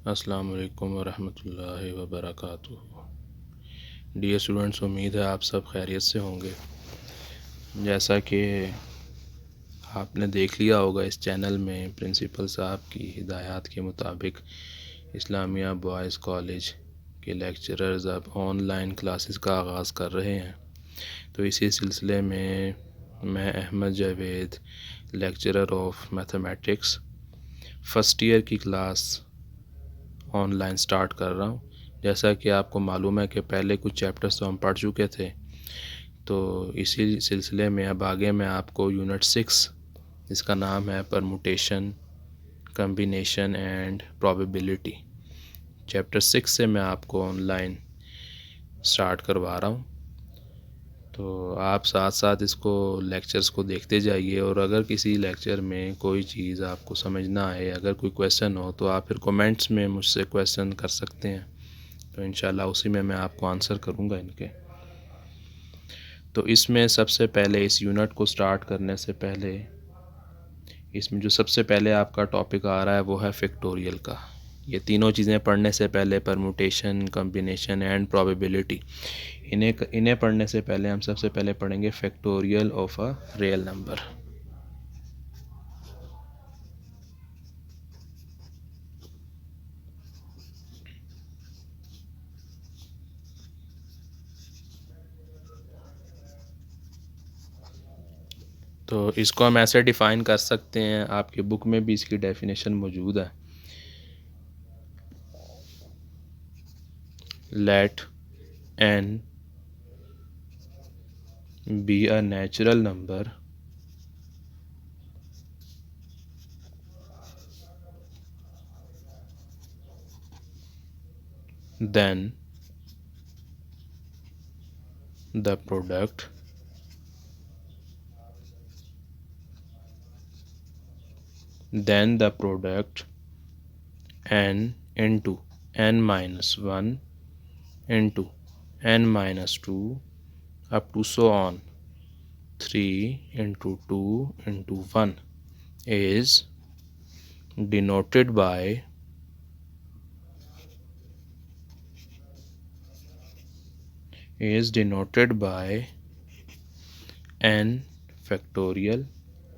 अस्सलाम वालेकुम वरहमतुल्लाहि वबरकातुहू। डियर स्टूडेंट्स, उम्मीद है आप सब खैरियत से होंगे। जैसा कि आपने देख लिया होगा, इस चैनल में प्रिंसिपल साहब की हिदायत के मुताबिक इस्लामिया बॉयज़ कॉलेज के लेक्चरर्स अब ऑनलाइन क्लासेस का आगाज़ कर रहे हैं। तो इसी सिलसिले में मैं Ahmad Javed, lecturer of mathematics, first year की क्लास ऑनलाइन स्टार्ट कर रहा हूँ। जैसा कि आपको मालूम है कि पहले कुछ चैप्टर्स तो हम पढ़ चुके थे, तो इसी सिलसिले में अब आगे मैं आपको यूनिट 6, जिसका नाम है permutation, combination and probability, chapter 6 से मैं आपको ऑनलाइन स्टार्ट करवा रहा हूँ। तो आप साथ साथ इसको लेक्चर्स को देखते जाइए, और अगर किसी लेक्चर में कोई चीज़ आपको समझ ना आए, अगर कोई क्वेश्चन हो, तो आप फिर कमेंट्स में मुझसे क्वेश्चन कर सकते हैं। तो इंशाल्लाह उसी में मैं आपको आंसर करूँगा इनके। तो इसमें सबसे पहले, इस यूनिट को स्टार्ट करने से पहले, इसमें जो सबसे पहले आपका टॉपिक आ रहा है वो है फैक्टोरियल का। ये तीनों चीज़ें पढ़ने से पहले, परमुटेशन, कम्बिनेशन एंड प्रोबेबिलिटी, इन्हें पढ़ने से पहले हम सबसे पहले पढ़ेंगे factorial of a real number. तो इसको हम ऐसे डिफ़ाइन कर सकते हैं, आपकी बुक में भी इसकी डेफिनेशन मौजूद है। Let n be a natural number then the product n into n minus 1 into n minus 2 up to so on 3 into 2 into 1 is denoted by n factorial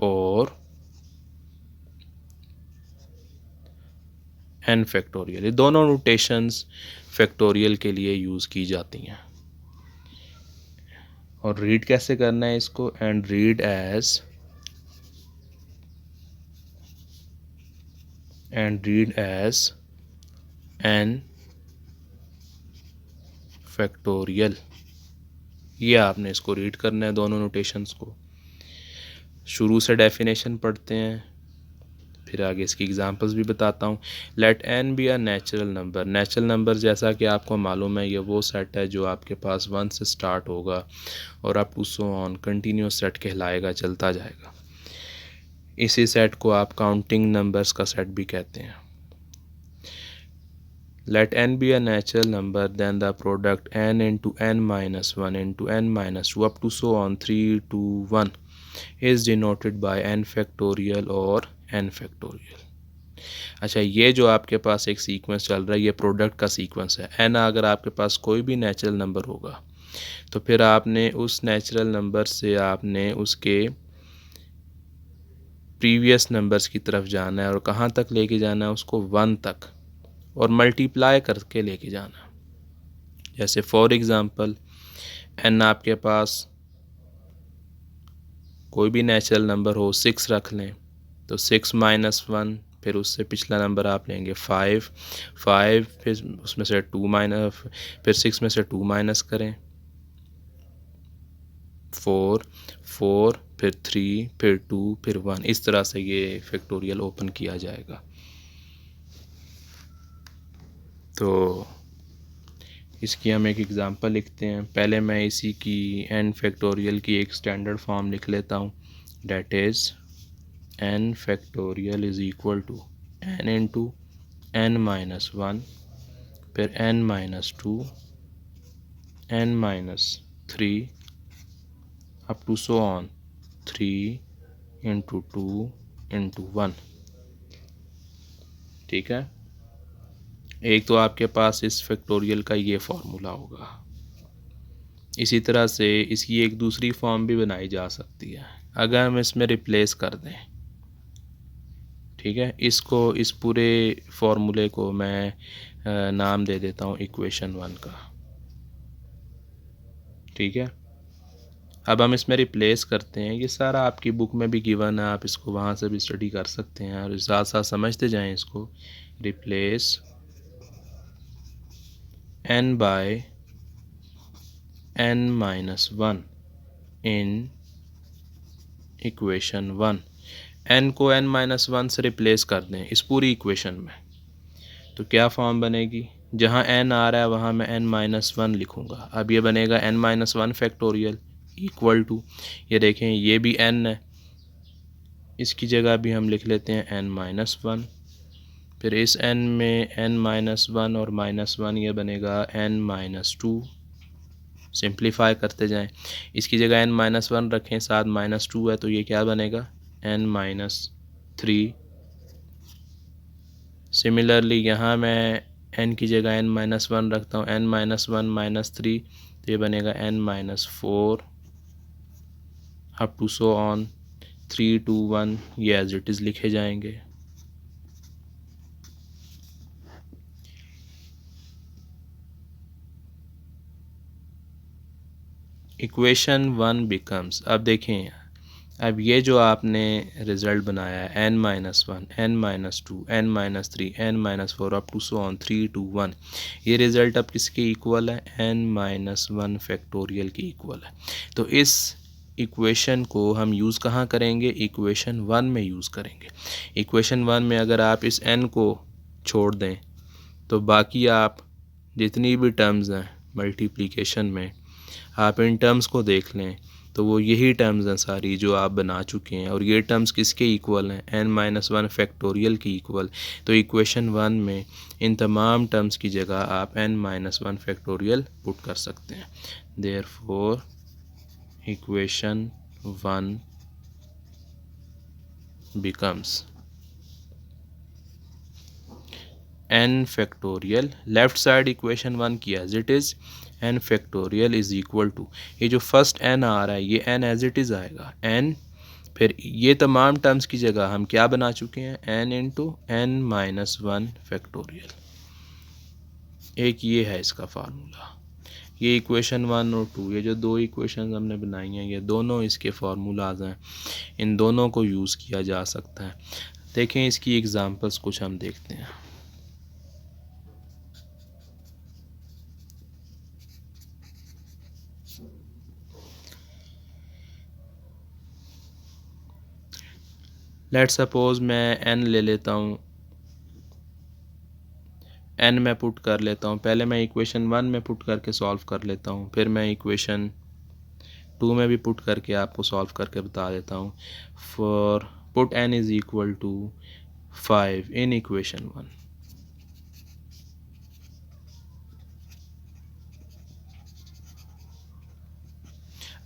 और n फैक्टोरियल। ये दोनों notations factorial के लिए use की जाती हैं। और read कैसे करना है इसको? And read as n factorial. ये आपने इसको रीड करना है, दोनों नोटेशंस को। शुरू से डेफिनेशन पढ़ते हैं, फिर आगे इसकी एग्जांपल्स भी बताता हूँ। Let n be a natural number. Natural number, जैसा कि आपको मालूम है, ये वो सेट है जो आपके पास 1 से स्टार्ट होगा और up to so on continuous set कहलाएगा, चलता जाएगा। इसी सेट को आप काउंटिंग नंबर्स का सेट भी कहते हैं। Let n be a natural number, then the product n into n minus 1 into n minus 2 up to so on 3 to 1 is denoted by n factorial और n factorial। अच्छा, ये जो आपके पास एक सीक्वेंस चल रहा है, ये प्रोडक्ट का सीक्वेंस है। n अगर आपके पास कोई भी नेचुरल नंबर होगा, तो फिर आपने उस नेचुरल नंबर से आपने उसके प्रीवियस नंबर्स की तरफ जाना है, और कहाँ तक लेके जाना है उसको? 1 तक, और मल्टीप्लाई करके लेके जाना। जैसे फॉर एग्ज़ाम्पल, n आपके पास कोई भी नेचुरल नंबर हो, 6 रख लें, तो 6 माइनस 1, फिर उससे पिछला नंबर आप लेंगे 5, फिर उसमें से 2 माइनस, फिर 6 में से 2 माइनस करें, 4, फिर 3, फिर 2, फिर 1। इस तरह से ये फैक्टोरियल ओपन किया जाएगा। तो इसकी हम एक एग्ज़ाम्पल लिखते हैं। पहले मैं इसी की n फैक्टोरियल की एक स्टैंडर्ड फॉर्म लिख लेता हूँ। That is n factorial is equal to n into n minus 1, फिर n minus 2, n minus 3 up to so on 3 into 2 into 1। ठीक है। एक तो आपके पास इस फैक्टोरियल का ये फार्मूला होगा। इसी तरह से इसकी एक दूसरी फॉर्म भी बनाई जा सकती है अगर हम इसमें रिप्लेस कर दें। ठीक है, इसको, इस पूरे फार्मूले को मैं नाम दे देता हूँ इक्वेशन 1 का। ठीक है, अब हम इसमें रिप्लेस करते हैं। ये सारा आपकी बुक में भी गिवन है, आप इसको वहाँ से भी स्टडी कर सकते हैं और साथ साथ समझते जाएं इसको। Replace n by n-1 in equation 1। n को n-1 से रिप्लेस कर दें इस पूरी इक्वेशन में, तो क्या फॉर्म बनेगी? जहाँ n आ रहा है वहाँ मैं n-1 लिखूँगा। अब ये बनेगा n-1 फैक्टोरियल इक्वल टू, ये देखें ये भी n है, इसकी जगह भी हम लिख लेते हैं n-1। फिर इस n में n-1 और -1, ये बनेगा n-2। सिंप्लीफाई करते जाएं, इसकी जगह n-1 रखें, साथ -2 है, तो ये क्या बनेगा? n-3। सिमिलरली यहाँ मैं n की जगह n-1 रखता हूँ, n-1 -3, तो ये बनेगा n-4 up to so on 3 2 1, ये एज इट इज़ लिखे जाएंगे। इक्वेशन 1 बिकम्स, अब देखें, अब ये जो आपने रिज़ल्ट बनाया है n-1, n-2, n-3, n-4 up to so on 3 2 1, ये रिज़ल्ट अब किसके इक्वल है? n-1 फैक्टोरियल के इक्वल है। तो इस इक्वेशन को हम यूज़ कहाँ करेंगे? इक्वेशन 1 में यूज़ करेंगे। इक्वेशन 1 में अगर आप इस n को छोड़ दें तो बाकी आप जितनी भी टर्म्स हैं मल्टीप्लिकेशन में, आप इन टर्म्स को देख लें तो वो यही टर्म्स हैं सारी जो आप बना चुके हैं, और ये टर्म्स किसके इक्वल हैं? n-1 फैक्टोरियल की इक्वल। तो इक्वेशन 1 में इन तमाम टर्म्स की जगह आप n-1 फैक्टोरियल पुट कर सकते हैं। Therefore equation 1 becomes n factorial, left side equation 1 की as it is, n factorial is equal to, ये जो फर्स्ट n आ रहा है ये n एज इट इज़ आएगा n, फिर ये तमाम टर्म्स की जगह हम क्या बना चुके हैं? n into n-1 factorial. एक ये है इसका फार्मूला। ये इक्वेशन 1 और 2, ये जो दो इक्वेशन हमने बनाई हैं, ये दोनों इसके फार्मूलाज हैं, इन दोनों को यूज़ किया जा सकता है। देखें इसकी एग्ज़ाम्पल्स कुछ हम देखते हैं। लेट्स सपोज़ मैं n ले लेता हूँ, n में पुट कर लेता हूँ। पहले मैं इक्वेशन 1 में पुट करके सॉल्व कर लेता हूँ, फिर मैं इक्वेशन 2 में भी पुट करके आपको सॉल्व करके बता देता हूँ। For put n is equal to 5 in equation 1।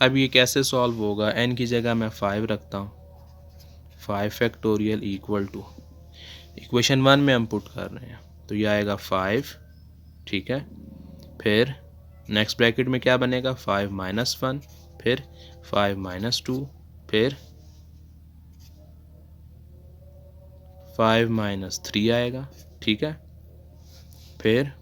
अब ये कैसे सॉल्व होगा? n की जगह मैं 5 रखता हूँ, 5 फैक्टोरियल इक्वल टू, इक्वेशन 1 में हम पुट कर रहे हैं तो ये आएगा 5। ठीक है, फिर नेक्स्ट ब्रैकेट में क्या बनेगा? 5-1, फिर 5-2, फिर 5-3 आएगा। ठीक है, फिर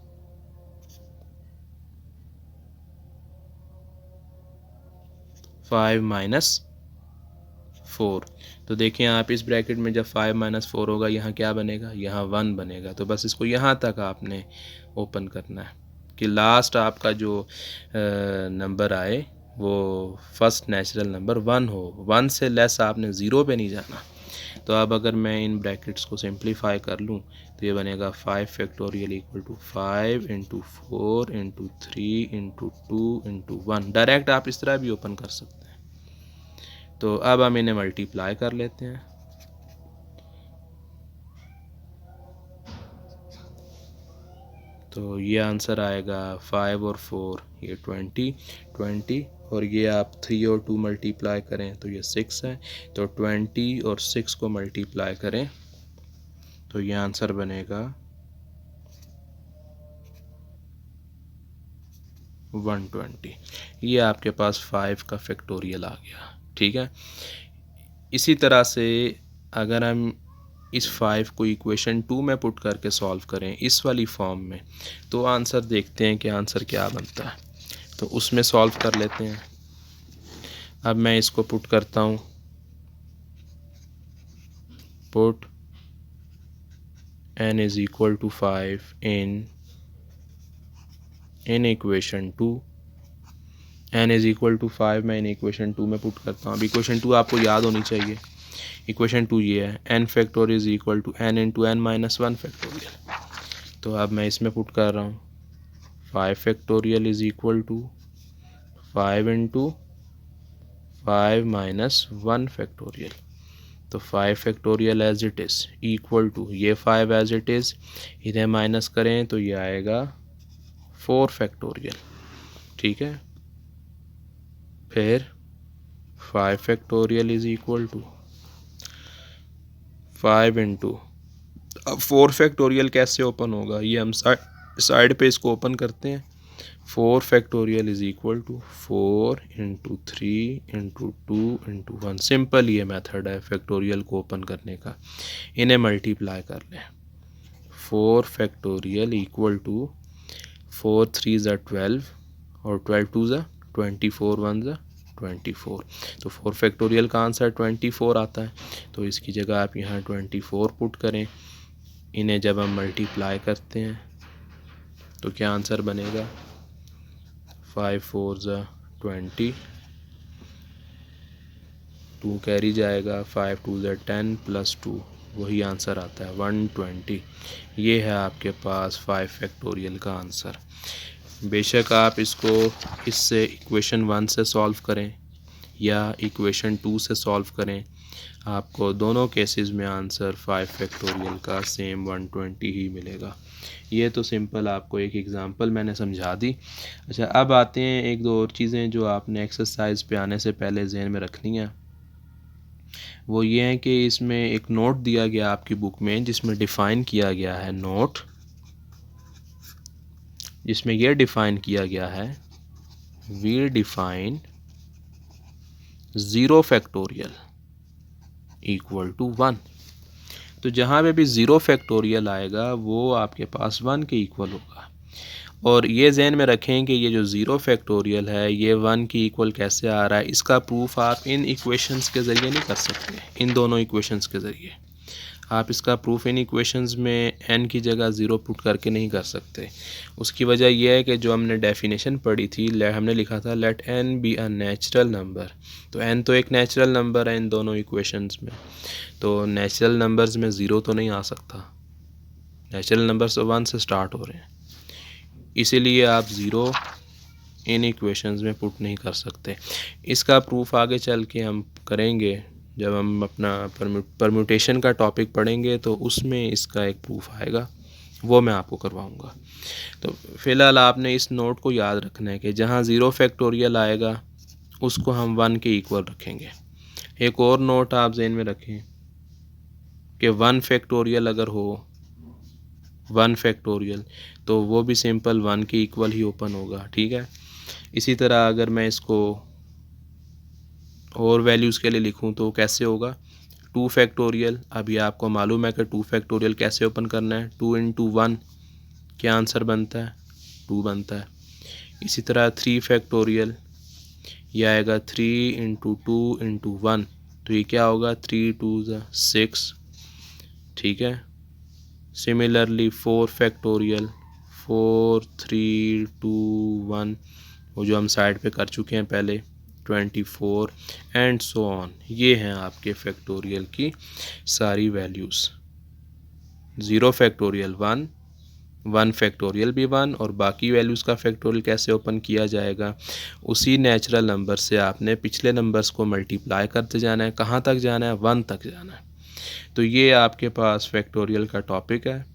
5-4। तो देखिए आप इस ब्रैकेट में जब 5-4 होगा, यहाँ क्या बनेगा? यहाँ 1 बनेगा। तो बस इसको यहाँ तक आपने ओपन करना है कि लास्ट आपका जो नंबर आए वो फर्स्ट नेचुरल नंबर 1 हो, 1 से लेस आपने ज़ीरो पे नहीं जाना। तो अब अगर मैं इन ब्रैकेट्स को सिंप्लीफाई कर लूँ तो ये बनेगा 5 factorial equal to 5 into 4 into 3 into 2 into 1। Direct आप इस तरह भी ओपन कर सकते हैं। तो अब हम इन्हें मल्टीप्लाई कर लेते हैं। तो ये आंसर आएगा 5 और 4, ये 20, और ये आप 3 और 2 मल्टीप्लाई करें तो ये 6 है। तो 20 और 6 को मल्टीप्लाई करें तो ये आंसर बनेगा 120। ये आपके पास 5 का फैक्टोरियल आ गया। ठीक है, इसी तरह से अगर हम इस 5 को इक्वेशन 2 में पुट करके सॉल्व करें इस वाली फॉर्म में, तो आंसर देखते हैं कि आंसर क्या बनता है। तो उसमें सॉल्व कर लेते हैं। अब मैं इसको पुट करता हूँ, put n is equal to 5 in equation 2। n is equal to 5 मैं इन इक्वेशन 2 में पुट करता हूँ। अब इक्वेशन 2 आपको याद होनी चाहिए। इक्वेशन 2 ये है, n factorial is equal to n into n minus 1 factorial. तो अब मैं इसमें पुट कर रहा हूँ 5 factorial is equal to 5 into 5 minus 1 factorial. तो 5 factorial as it is equal to ये 5 एज इट इज़, इन्हें माइनस करें तो ये आएगा 4 फैक्टोरियल। ठीक है, फिर 5 factorial is equal to 5 into, अब 4 फैक्टोरियल कैसे ओपन होगा, ये हम साइड पे इसको ओपन करते हैं। 4 factorial is equal to 4 into 3 into 2 into 1। Simple ये मेथड है फैक्टोरियल को ओपन करने का। इन्हें मल्टीप्लाई कर लें। 4 फैक्टोरियल इक्वल टू 4 3 ज़ा 12 और 12 2 ज़ा 24 1 ज़ा 24। तो 4 फैक्टोरियल का आंसर 24 आता है। तो इसकी जगह आप यहाँ 24 पुट करें। इन्हें जब हम मल्टीप्लाई करते हैं तो क्या आंसर बनेगा, 5 4 ज़ा 20, 2 कैरी जाएगा, 5 2 ज़ा 10 प्लस 2, वही आंसर आता है 120। ये है आपके पास 5 फैक्टोरियल का आंसर। बेशक आप इसको इससे इक्वेशन 1 से सॉल्व करें या इक्वेशन 2 से सॉल्व करें, आपको दोनों केसेस में आंसर 5 फैक्टोरियल का सेम 120 ही मिलेगा। ये तो सिंपल आपको एक एग्ज़ाम्पल मैंने समझा दी। अच्छा, अब आते हैं एक दो और चीज़ें जो आपने एक्सरसाइज पे आने से पहले जहन में रखनी है। वो ये है कि इसमें एक नोट दिया गया आपकी बुक में जिसमें डिफ़ाइन किया गया है नोट, जिसमें यह डिफ़ाइन किया गया है we define 0 factorial equal to 1। तो जहाँ पे भी 0 फैक्टोरियल आएगा वो आपके पास 1 के इक्वल होगा। और ये जहन में रखें कि ये जो 0 फैक्टोरियल है ये 1 की इक्वल कैसे आ रहा है, इसका प्रूफ आप इन इक्वेशंस के ज़रिए नहीं कर सकते। इन दोनों इक्वेशंस के ज़रिए आप इसका प्रूफ इन इक्वेशंस में n की जगह 0 पुट करके नहीं कर सकते। उसकी वजह यह है कि जो हमने डेफिनेशन पढ़ी थी, हमने लिखा था let n be a natural number. तो n तो एक नेचुरल नंबर है इन दोनों इक्वेशंस में, तो नेचुरल नंबर्स में 0 तो नहीं आ सकता। नेचुरल नंबर्स 1 से स्टार्ट हो रहे हैं, इसीलिए आप 0 इन इक्वेशंस में पुट नहीं कर सकते। इसका प्रूफ आगे चल के हम करेंगे जब हम अपना परम्यूटेशन का टॉपिक पढ़ेंगे, तो उसमें इसका एक प्रूफ आएगा, वो मैं आपको करवाऊंगा। तो फ़िलहाल आपने इस नोट को याद रखना है कि जहाँ 0 फैक्टोरियल आएगा उसको हम 1 के इक्वल रखेंगे। एक और नोट आप ज़हन में रखें कि 1 फैक्टोरियल अगर हो 1 फैक्टोरियल तो वो भी सिंपल 1 के इक्वल ही ओपन होगा। ठीक है, इसी तरह अगर मैं इसको और वैल्यूज़ के लिए लिखूं तो कैसे होगा, 2 फैक्टोरियल। अभी आपको मालूम है कि 2 फैक्टोरियल कैसे ओपन करना है, 2 इंटू 1 क्या आंसर बनता है, 2 बनता है। इसी तरह 3 फैक्टोरियल यह आएगा 3 इंटू 2 इंटू 1, तो ये क्या होगा 3 2 ज़ा 6। ठीक है, सिमिलरली 4 फैक्टोरियल 4 3 2 1, वो जो हम साइड पे कर चुके हैं पहले 24 एंड सो ऑन। ये हैं आपके फैक्टोरियल की सारी वैल्यूज़। 0 फैक्टोरियल 1, 1 फैक्टोरियल भी 1, और बाकी वैल्यूज़ का फैक्टोरियल कैसे ओपन किया जाएगा, उसी नेचुरल नंबर से आपने पिछले नंबर्स को मल्टीप्लाई करते जाना है। कहाँ तक जाना है, 1 तक जाना है। तो ये आपके पास फैक्टोरियल का टॉपिक है।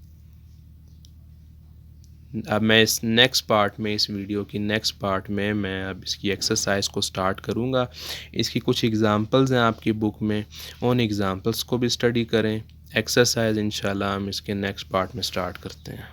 अब मैं इस नेक्स्ट पार्ट में, इस वीडियो की नेक्स्ट पार्ट में मैं अब इसकी एक्सरसाइज को स्टार्ट करूँगा। इसकी कुछ एग्ज़ाम्पल्स हैं आपकी बुक में, उन एग्ज़ाम्पल्स को भी स्टडी करें। एक्सरसाइज इंशाल्लाह हम इसके नेक्स्ट पार्ट में स्टार्ट करते हैं।